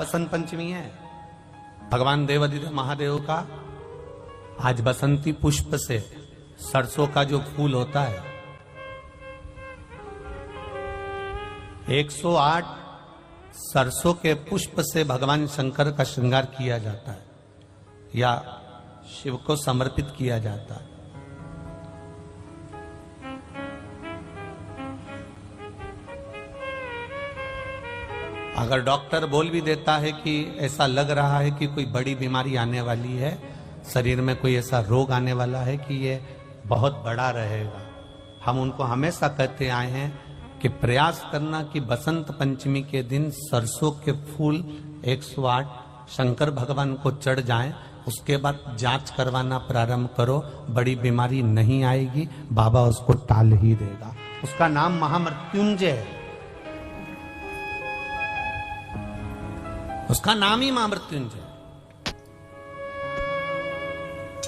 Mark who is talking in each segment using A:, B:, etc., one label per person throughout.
A: बसंत पंचमी है, भगवान देवाधिदेव महादेव का आज बसंती पुष्प से सरसों का जो फूल होता है 108 सरसों के पुष्प से भगवान शंकर का श्रृंगार किया जाता है या शिव को समर्पित किया जाता है। अगर डॉक्टर बोल भी देता है कि ऐसा लग रहा है कि कोई बड़ी बीमारी आने वाली है, शरीर में कोई ऐसा रोग आने वाला है कि ये बहुत बड़ा रहेगा, हम उनको हमेशा कहते आए हैं कि प्रयास करना कि बसंत पंचमी के दिन सरसों के फूल 108 शंकर भगवान को चढ़ जाएं, उसके बाद जांच करवाना प्रारंभ करो, बड़ी बीमारी नहीं आएगी, बाबा उसको टाल ही देगा। उसका नाम महामृत्युंजय है, उसका नाम ही महामृत्युंजय।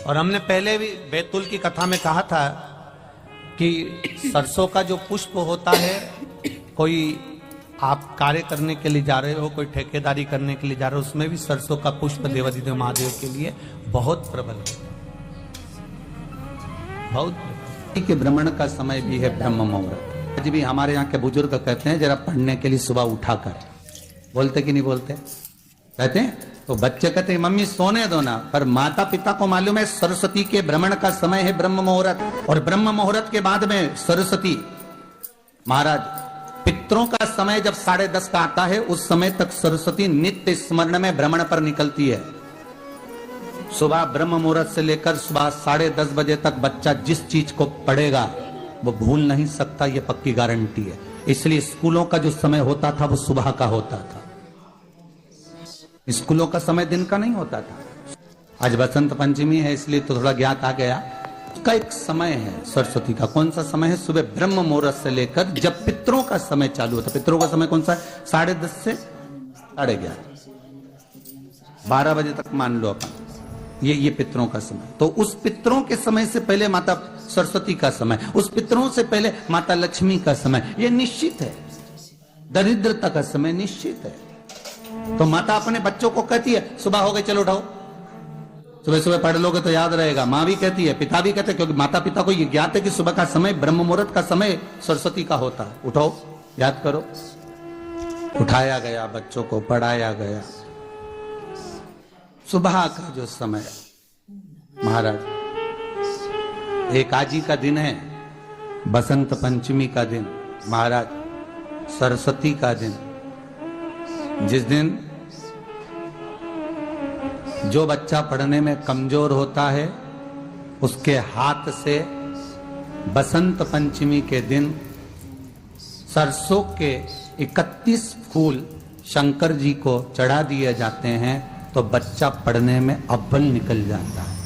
A: और हमने पहले भी बैतूल की कथा में कहा था कि सरसों का जो पुष्प होता है, कोई आप कार्य करने के लिए जा रहे हो, कोई ठेकेदारी करने के लिए जा रहे हो, उसमें भी सरसों का पुष्प देवाधिदेव महादेव के लिए बहुत प्रबल है, बहुत।
B: के भ्रमण का समय भी है ब्रह्म मुहूर्त। आज भी हमारे यहाँ के बुजुर्ग कहते हैं जरा पढ़ने के लिए सुबह उठा कर, बोलते कि नहीं बोलते? कहते हैं। तो बच्चे कहते हैं मम्मी सोने दो ना, पर माता पिता को मालूम है सरस्वती के भ्रमण का समय है ब्रह्म मुहूर्त, और ब्रह्म मुहूर्त के बाद में सरस्वती महाराज पितरों का समय जब 10:30 का आता है, उस समय तक सरस्वती नित्य स्मरण में भ्रमण पर निकलती है। सुबह ब्रह्म मुहूर्त से लेकर सुबह 10:30 बजे तक बच्चा जिस चीज को पढ़ेगा वो भूल नहीं सकता, ये पक्की गारंटी है। इसलिए स्कूलों का जो समय होता था वो सुबह का होता था, स्कूलों का समय दिन का नहीं होता था। आज बसंत पंचमी है इसलिए तो थोड़ा ज्ञात आ गया। उसका एक समय है सरस्वती का। कौन सा समय है? सुबह ब्रह्म मुहूर्त से लेकर जब पितरों का समय चालू होता है। पितरों का समय कौन सा है? 10:30 से 11:30, 12 बजे तक मान लो अपन, ये पितरों का समय। तो उस पितरों के समय से पहले माता सरस्वती का समय, उस पितरों से पहले माता लक्ष्मी का समय, ये निश्चित है। दरिद्रता का समय निश्चित है। तो माता अपने बच्चों को कहती है सुबह हो गई चलो उठाओ, सुबह सुबह पढ़ लोगे तो याद रहेगा। माँ भी कहती है, पिता भी कहते हैं, क्योंकि माता पिता को ये ज्ञात है कि सुबह का समय ब्रह्म मुहूर्त का समय सरस्वती का होता है। उठाओ, याद करो। उठाया गया, बच्चों को पढ़ाया गया। सुबह का जो समय महाराज, एकाजी का दिन है, बसंत पंचमी का दिन महाराज, सरस्वती का दिन, जिस दिन जो बच्चा पढ़ने में कमजोर होता है उसके हाथ से बसंत पंचमी के दिन सरसों के 31 फूल शंकर जी को चढ़ा दिए जाते हैं, तो बच्चा पढ़ने में अव्वल निकल जाता है।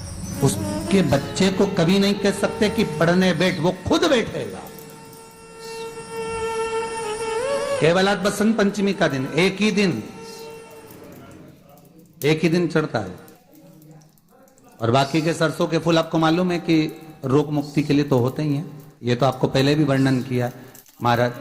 B: उसके बच्चे को कभी नहीं कह सकते कि पढ़ने बैठ, वो खुद बैठेगा। केवल आज बसंत पंचमी का दिन, एक ही दिन चढ़ता है। और बाकी के सरसों के फूल आपको मालूम है कि रोग मुक्ति के लिए तो होते ही हैं। ये तो आपको पहले भी वर्णन किया महाराज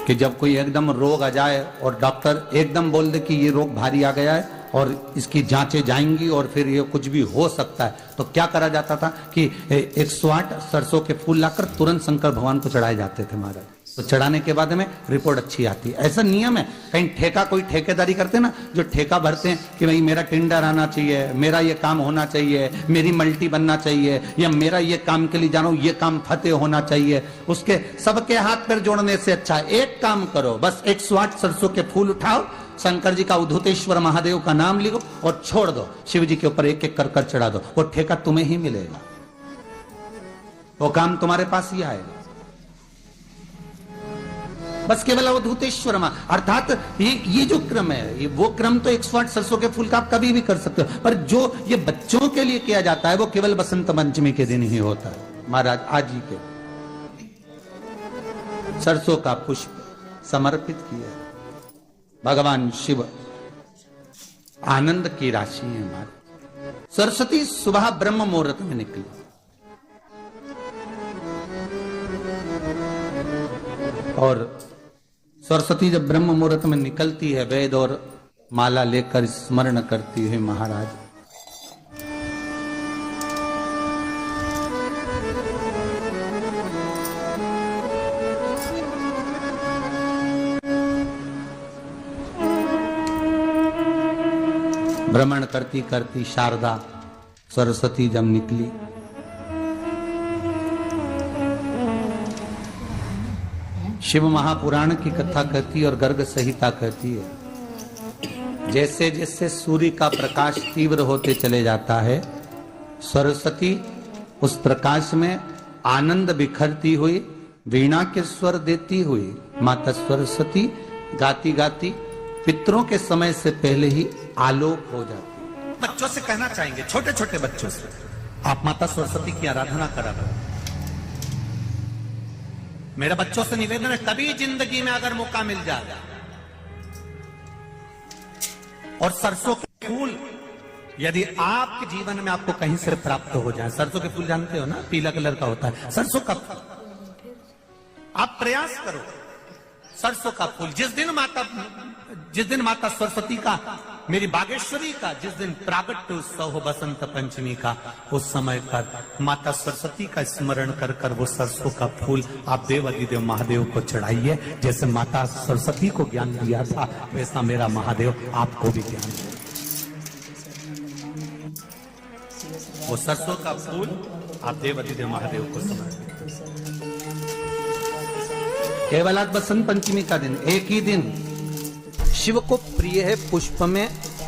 B: कि जब कोई एकदम रोग आ जाए और डॉक्टर एकदम बोल दे कि ये रोग भारी आ गया है और इसकी जांचें जाएंगी और फिर ये कुछ भी हो सकता है, तो क्या करा जाता था कि 108 सरसों के फूल लाकर तुरंत शंकर भगवान को चढ़ाए जाते थे महाराज। तो चढ़ाने के बाद में रिपोर्ट अच्छी आती है। ऐसा नियम है। कहीं ठेका, कोई ठेकेदारी करते हैं ना, जो ठेका भरते हैं कि भाई मेरा टेंडर आना चाहिए, मेरा ये काम होना चाहिए, मेरी मल्टी बनना चाहिए, या मेरा ये काम के लिए जा रहा हूं, ये काम फतेह होना चाहिए, उसके सबके हाथ पैर जोड़ने से अच्छा एक काम करो, बस 108 सरसों के फूल उठाओ, शंकर जी का उद्धूतेश्वर महादेव का नाम लिखो और छोड़ दो, शिव जी के ऊपर एक एक कर चढ़ा दो, वो ठेका तुम्हें ही मिलेगा, वो काम तुम्हारे पास ही आएगा। बस केवल अवधूतेश्वर अर्थात ये जो क्रम है, ये वो क्रम तो 108 सरसों के फूल का आप कभी भी कर सकते हो, पर जो ये बच्चों के लिए किया जाता है वो केवल बसंत पंचमी के दिन ही होता है महाराज। आज ही के सरसों का पुष्प समर्पित किया भगवान शिव, आनंद की राशि है हमारी। सरस्वती सुबह ब्रह्म मुहूर्त में निकली, और सरस्वती जब ब्रह्म मुहूर्त में निकलती है, वेद और माला लेकर स्मरण करती है महाराज। भ्रमण करती करती शारदा सरस्वती जब निकली, शिव महापुराण की कथा कहती है और गर्ग संहिता कहती है, जैसे जैसे सूर्य का प्रकाश तीव्र होते चले जाता है, सरस्वती उस प्रकाश में आनंद बिखरती हुई वीणा के स्वर देती हुई माता सरस्वती गाती गाती पितरों के समय से पहले ही आलोक हो जाती है।
A: बच्चों से कहना चाहेंगे, छोटे छोटे बच्चों से, आप माता सरस्वती की आराधना करा करो। मेरा बच्चों से निवेदन है, कभी जिंदगी में अगर मौका मिल जाए और सरसों के फूल यदि आपके जीवन में आपको कहीं से प्राप्त हो जाए, सरसों के फूल जानते हो ना, पीला कलर का होता है सरसों का फूल, आप प्रयास करो सरसों का फूल। जिस दिन माता सरस्वती का, मेरी बागेश्वरी का जिस दिन प्रागट्य उत्सव हो बसंत पंचमी का, उस समय पर माता सरस्वती का स्मरण कर कर वो सरसों का फूल आप देव अधिदेव महादेव को चढ़ाइए। जैसे माता सरस्वती को ज्ञान दिया था, वैसा मेरा महादेव आपको भी ज्ञान दे। वो सरसों का फूल आप देव अधिदेव महादेव को समर्पित।
B: केवल आज बसंत पंचमी का दिन, एक ही दिन शिव को प्रिय है पुष्प में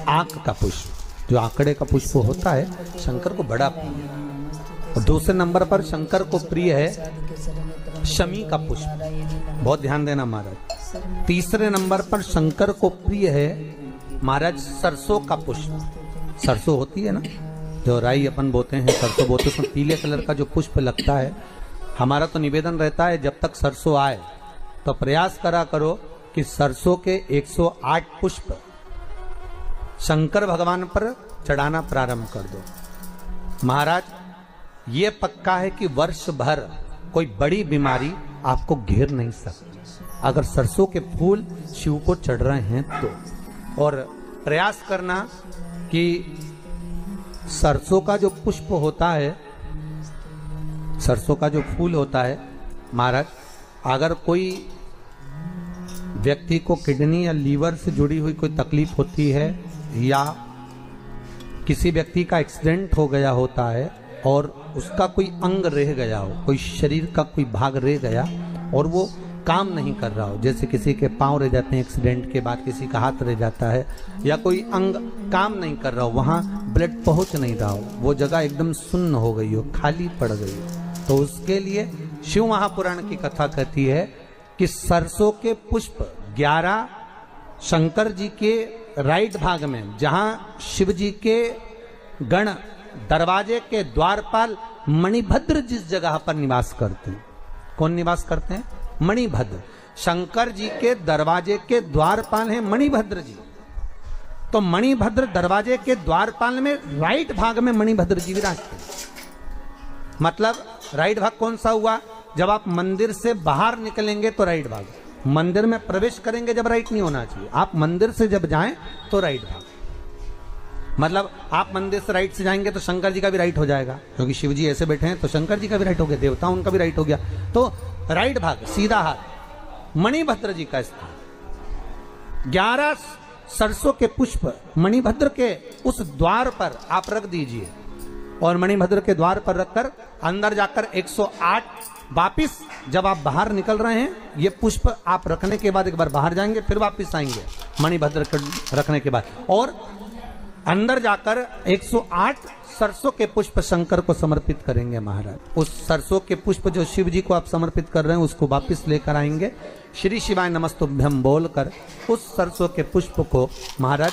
B: आंक का पुष्प, जो आंकड़े का पुष्प होता है शंकर को बड़ा प्रिय है। और दूसरे नंबर पर शंकर को प्रिय है शमी का पुष्प, बहुत ध्यान देना महाराज। तीसरे नंबर पर शंकर को प्रिय है महाराज सरसों का पुष्प। सरसों होती है ना, जो राई अपन बोते हैं, सरसों बोते हैं, उसमें पीले कलर का जो पुष्प लगता है। हमारा तो निवेदन रहता है जब तक सरसों आए तो प्रयास करा करो कि सरसों के 108 पुष्प शंकर भगवान पर चढ़ाना प्रारंभ कर दो। महाराज ये पक्का है कि वर्ष भर कोई बड़ी बीमारी आपको घेर नहीं सकती अगर सरसों के फूल शिव को चढ़ रहे हैं तो। और प्रयास करना कि सरसों का जो पुष्प होता है, सरसों का जो फूल होता है महाराज, अगर कोई व्यक्ति को किडनी या लीवर से जुड़ी हुई कोई तकलीफ होती है, या किसी व्यक्ति का एक्सीडेंट हो गया होता है और उसका कोई अंग रह गया हो, कोई शरीर का कोई भाग रह गया और वो काम नहीं कर रहा हो, जैसे किसी के पांव रह जाते हैं एक्सीडेंट के बाद, किसी का हाथ रह जाता है, या कोई अंग काम नहीं कर रहा हो, वहां ब्लड पहुंच नहीं रहा हो, वो जगह एकदम सुन्न हो गई हो, खाली पड़ गई हो, तो उसके लिए शिव महापुराण की कथा कहती है कि सरसों के पुष्प 11 शंकर जी के राइट भाग में, जहां शिव जी के गण दरवाजे के द्वारपाल मणिभद्र जिस जगह पर निवास करते हैं, कौन निवास करते हैं? मणिभद्र। शंकर जी के दरवाजे के द्वारपाल हैं मणिभद्र जी। तो मणिभद्र दरवाजे के द्वारपाल में राइट भाग में मणिभद्र जी विराजते हैं। मतलब राइट भाग कौन सा हुआ? जब आप मंदिर से बाहर निकलेंगे तो राइट भाग, मंदिर में प्रवेश करेंगे जब राइट नहीं होना चाहिए, आप मंदिर से जब जाएं तो राइट भाग। मतलब आप मंदिर से राइट से जाएंगे तो शंकर जी का भी राइट हो जाएगा, क्योंकि शिव जी ऐसे बैठे हैं तो शंकर जी का भी राइट हो गया, देवता उनका भी राइट हो गया, तो राइट भाग सीधा हाथ मणिभद्र जी का स्थान। 11 सरसों के पुष्प मणिभद्र के उस द्वार पर आप रख दीजिए, और मणिभद्र के द्वार पर रखकर अंदर जाकर 108 वापिस जब आप बाहर निकल रहे हैं, ये पुष्प आप रखने के बाद एक बार बाहर जाएंगे, फिर वापिस आएंगे मणिभद्र रखने के बाद, और अंदर जाकर 108 सरसों के पुष्प शंकर को समर्पित करेंगे महाराज। उस सरसों के पुष्प जो शिव जी को आप समर्पित कर रहे हैं उसको वापिस लेकर आएंगे, श्री शिवाय नमस्तुभ्यम बोलकर उस सरसों के पुष्प को महाराज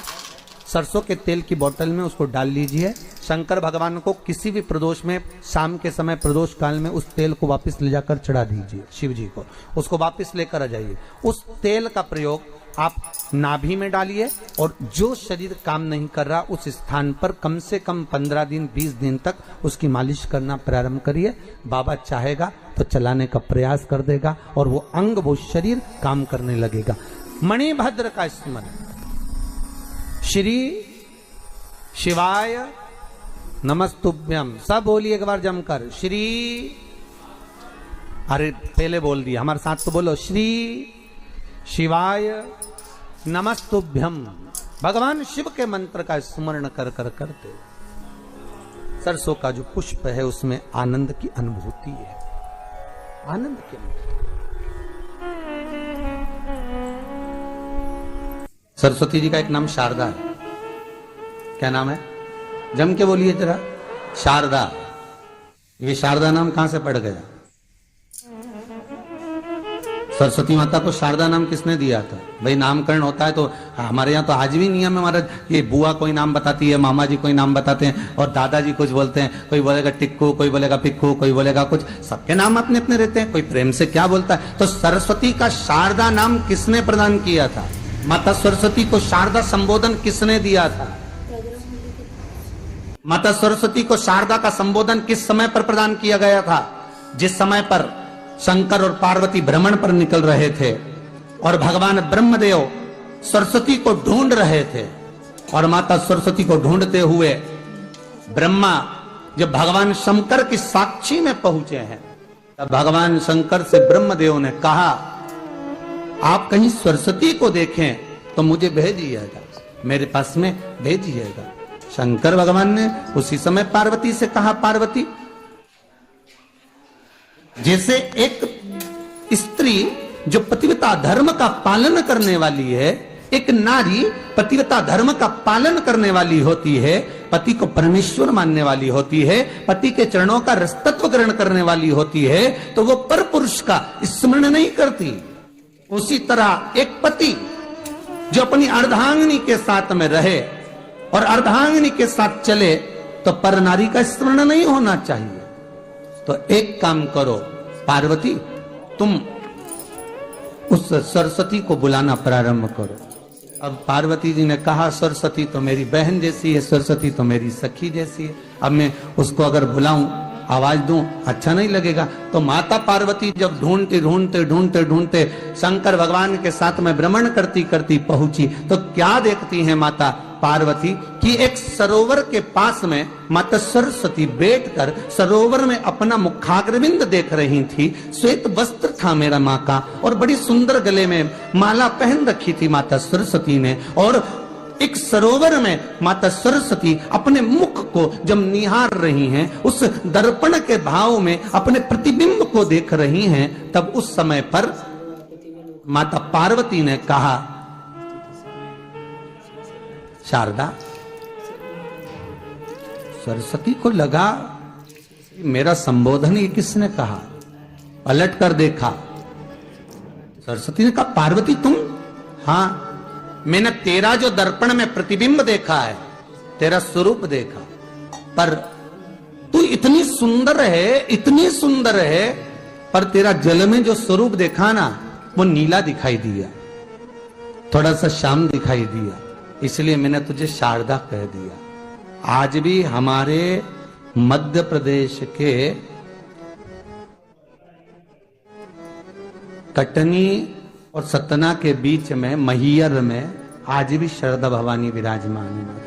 B: सरसों के तेल की बोतल में उसको डाल लीजिए। शंकर भगवान को किसी भी प्रदोष में, शाम के समय प्रदोष काल में उस तेल को वापस ले जाकर चढ़ा दीजिए शिव जी को, उसको वापस लेकर आ जाइए। उस तेल का प्रयोग आप नाभि में डालिए और जो शरीर काम नहीं कर रहा उस स्थान पर कम से कम 15 दिन 20 दिन तक उसकी मालिश करना प्रारंभ करिए। बाबा चाहेगा तो चलाने का प्रयास कर देगा और वो अंग वो शरीर काम करने लगेगा। मणिभद्र का स्मरण। श्री शिवाय नमस्तुभ्यम। सब बोलिए एक बार जमकर। श्री, अरे पहले बोल दिया, हमारे साथ तो बोलो। श्री शिवाय नमस्तुभ्यम। भगवान शिव के मंत्र का स्मरण कर कर करते सरसों का जो पुष्प है उसमें आनंद की अनुभूति है। आनंद की अनुभूति। सरस्वती जी का एक नाम शारदा है। क्या नाम है? जम के बोलिए जरा। शारदा। ये शारदा नाम कहां से पड़ गया? सरस्वती माता को शारदा नाम किसने दिया था? भाई नामकरण होता है तो हमारे यहाँ तो आज भी नियम है महाराज। ये बुआ कोई नाम बताती है, मामा जी कोई नाम बताते हैं और दादाजी कुछ बोलते हैं। कोई बोलेगा टिक्कू, कोई बोलेगा पिक्कू, कोई बोलेगा कुछ। सबके नाम अपने अपने रहते हैं, कोई प्रेम से क्या बोलता है। तो सरस्वती का शारदा नाम किसने प्रदान किया था? माता सरस्वती को शारदा संबोधन किसने दिया था? माता सरस्वती को शारदा का संबोधन किस समय पर प्रदान किया गया था? जिस समय पर शंकर और पार्वती भ्रमण पर निकल रहे थे और भगवान ब्रह्मदेव सरस्वती को ढूंढ रहे थे और माता सरस्वती को ढूंढते हुए ब्रह्मा जब भगवान शंकर की साक्षी में पहुंचे हैं तब भगवान शंकर से ब्रह्मदेव ने कहा, आप कहीं सरस्वती को देखें तो मुझे भेजिएगा, मेरे पास में भेजिएगा। शंकर भगवान ने उसी समय पार्वती से कहा, पार्वती, जैसे एक स्त्री जो पतिव्रता धर्म का पालन करने वाली है, एक नारी पतिव्रता धर्म का पालन करने वाली होती है, पति को परमेश्वर मानने वाली होती है, पति के चरणों का रसतत्व ग्रहण करने वाली होती है, तो वो पर पुरुष का स्मरण नहीं करती। उसी तरह एक पति जो अपनी अर्धांगिनी के साथ में रहे और अर्धांगिनी के साथ चले तो पर नारी का स्मरण नहीं होना चाहिए। तो एक काम करो पार्वती, तुम उस सरस्वती को बुलाना प्रारंभ करो। अब पार्वती जी ने कहा, सरस्वती तो मेरी बहन जैसी है, सरस्वती तो मेरी सखी जैसी है, अब मैं उसको अगर बुलाऊं, आवाज दूं, अच्छा नहीं लगेगा। तो माता पार्वती जब ढूंढते ढूंढते ढूंढते ढूंढते शंकर भगवान के साथ में भ्रमण करती करती पहुंची तो क्या देखती हैं माता पार्वती कि एक सरोवर के पास में माता सरस्वती बैठकर सरोवर में अपना मुखाग्रविंद देख रही थी। श्वेत वस्त्र था मेरा माँ का और बड़ी सुंदर गले में माला पहन रखी थी माता सरस्वती ने, और एक सरोवर में माता सरस्वती अपने मुख को जब निहार रही हैं, उस दर्पण के भाव में अपने प्रतिबिंब को देख रही हैं, तब उस समय पर माता पार्वती ने कहा, शारदा। सरस्वती को लगा मेरा संबोधन ये किसने कहा, पलट कर देखा। सरस्वती ने कहा, पार्वती तुम? हाँ, मैंने तेरा जो दर्पण में प्रतिबिंब देखा है, तेरा स्वरूप देखा, पर तू इतनी सुंदर है, इतनी सुंदर है, पर तेरा जल में जो स्वरूप देखा ना वो नीला दिखाई दिया, थोड़ा सा श्याम दिखाई दिया, इसलिए मैंने तुझे शारदा कह दिया। आज भी हमारे मध्य प्रदेश के कटनी और सतना के बीच में महियर में आज भी शारदा भवानी विराजमान है।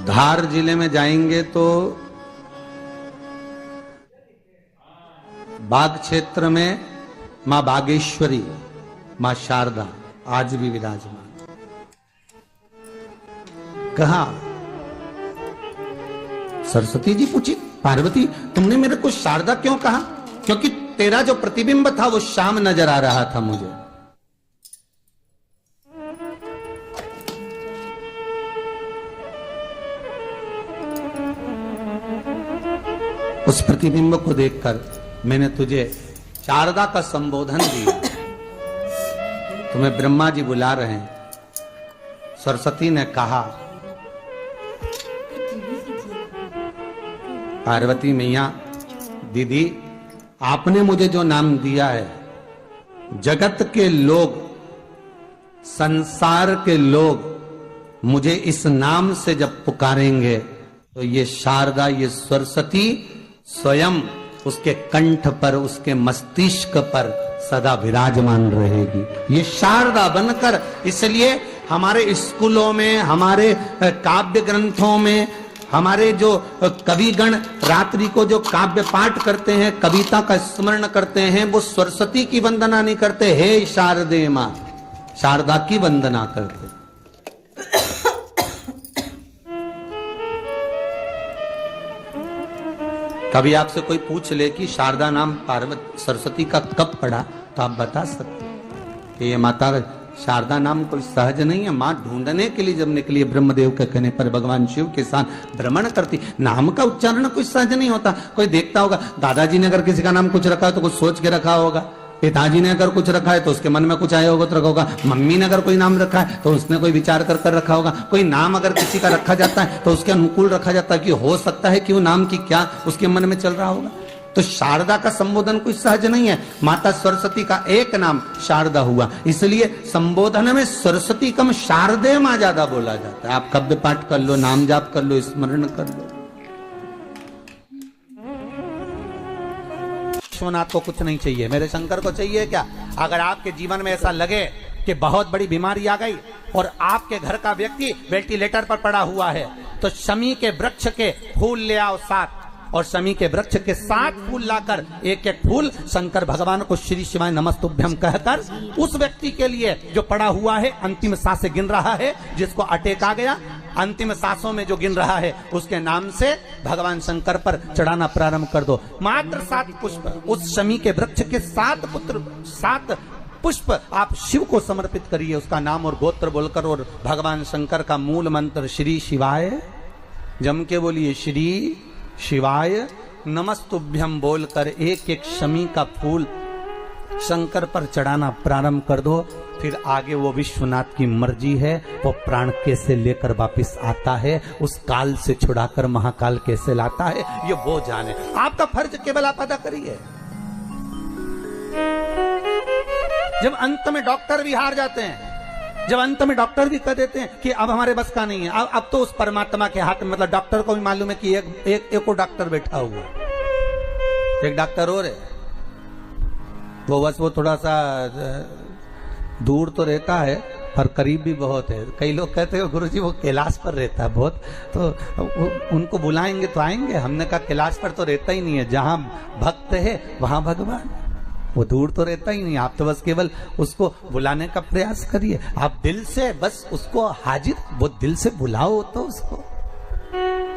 B: धार जिले में जाएंगे तो बाग क्षेत्र में मां बागेश्वरी, मां शारदा आज भी विराजमान। कहा, सरस्वती जी पूछी, पार्वती तुमने मेरे को शारदा क्यों कहा? क्योंकि तेरा जो प्रतिबिंब था वो श्याम नजर आ रहा था मुझे। उस प्रतिबिंब को देखकर मैंने तुझे शारदा का संबोधन दिया। तुम्हें ब्रह्मा जी बुला रहे हैं। सरस्वती ने कहा, पार्वती मैया, दीदी आपने मुझे जो नाम दिया है, जगत के लोग, संसार के लोग मुझे इस नाम से जब पुकारेंगे तो ये शारदा, ये सरस्वती स्वयं उसके कंठ पर, उसके मस्तिष्क पर सदा विराजमान रहेगी, ये शारदा बनकर। इसलिए हमारे स्कूलों में, हमारे काव्य ग्रंथों में, हमारे जो कविगण रात्रि को जो काव्य पाठ करते हैं, कविता का स्मरण करते हैं, वो सरस्वती की वंदना नहीं करते, हे शारदे मां, शारदा की वंदना करते। कभी आपसे कोई पूछ ले कि शारदा नाम पार्वती सरस्वती का कब पड़ा, तो आप बता सकते कि ये माता शारदा नाम कोई सहज नहीं है। मां ढूंढने के लिए जब निकली, ब्रह्मदेव के कहने पर भगवान शिव के साथ भ्रमण करती। नाम का उच्चारण कोई सहज नहीं होता। कोई देखता होगा, दादाजी ने अगर किसी का नाम कुछ रखा है तो कुछ सोच के रखा होगा, पिताजी ने अगर कुछ रखा है तो उसके मन में कुछ आया होगा तो रखा होगा, मम्मी ने अगर कोई नाम रखा है तो उसने कोई विचार कर कर रखा होगा। कोई नाम अगर किसी का रखा जाता है तो उसके अनुकूल रखा जाता है कि हो सकता है कि वो नाम की क्या उसके मन में चल रहा होगा। तो शारदा का संबोधन कोई सहज नहीं है। माता सरस्वती का एक नाम शारदा हुआ, इसलिए संबोधन में सरस्वती कम शारदे मां ज्यादा बोला जाता है। आप काव्य पाठ कर लो, नाम जाप कर लो, स्मरण कर लो। विश्वनाथ को कुछ नहीं चाहिए, मेरे शंकर को चाहिए क्या? अगर आपके जीवन में ऐसा लगे कि बहुत बड़ी बीमारी आ गई और आपके घर का व्यक्ति वेंटिलेटर पर पड़ा हुआ है, तो शमी के वृक्ष के फूल ले आओ 7, और शमी के वृक्ष के 7 फूल लाकर एक एक फूल शंकर भगवान को श्री शिवाय नमस्तुभ्यम कहकर उस व्यक्ति के लिए जो पड़ा हुआ है, अंतिम सांसें गिन रहा है, जिसको अटैक आ गया, अंतिम सांसों में जो गिन रहा है, उसके नाम से भगवान शंकर पर चढ़ाना प्रारंभ कर दो। मात्र 7 पुष्प उस शमी के वृक्ष के 7 पुष्प आप शिव को समर्पित करिए, उसका नाम और गोत्र बोलकर, और भगवान शंकर का मूल मंत्र श्री शिवाय जम के बोलिए, श्री शिवाय नमस्तुभ्यम बोलकर एक एक शमी का फूल शंकर पर चढ़ाना प्रारंभ कर दो। फिर आगे वो विश्वनाथ की मर्जी है, वो प्राण कैसे लेकर वापिस आता है, उस काल से छुड़ाकर महाकाल कैसे लाता है, ये वो जाने। आपका फर्ज केवल आप अदा करिए। जब अंत में डॉक्टर भी हार जाते हैं, जब अंत में डॉक्टर भी कह देते हैं कि अब हमारे बस का नहीं है, अब तो उस परमात्मा के हाथ में, मतलब डॉक्टर को भी मालूम है कि एक डॉक्टर बैठा हुआ, एक डॉक्टर और है, वो बस वो थोड़ा सा दूर तो रहता है पर करीब भी बहुत है। कई लोग कहते हैं गुरुजी वो कैलाश पर रहता है बहुत, तो उनको बुलाएंगे तो आएंगे। हमने कहा कैलाश पर तो रहता ही नहीं है, जहां भक्त है वहां भगवान, वो दूर तो रहता ही नहीं। आप तो बस केवल उसको बुलाने का प्रयास करिए, आप दिल से बस उसको हाजिर, वो दिल से बुलाओ तो उसको।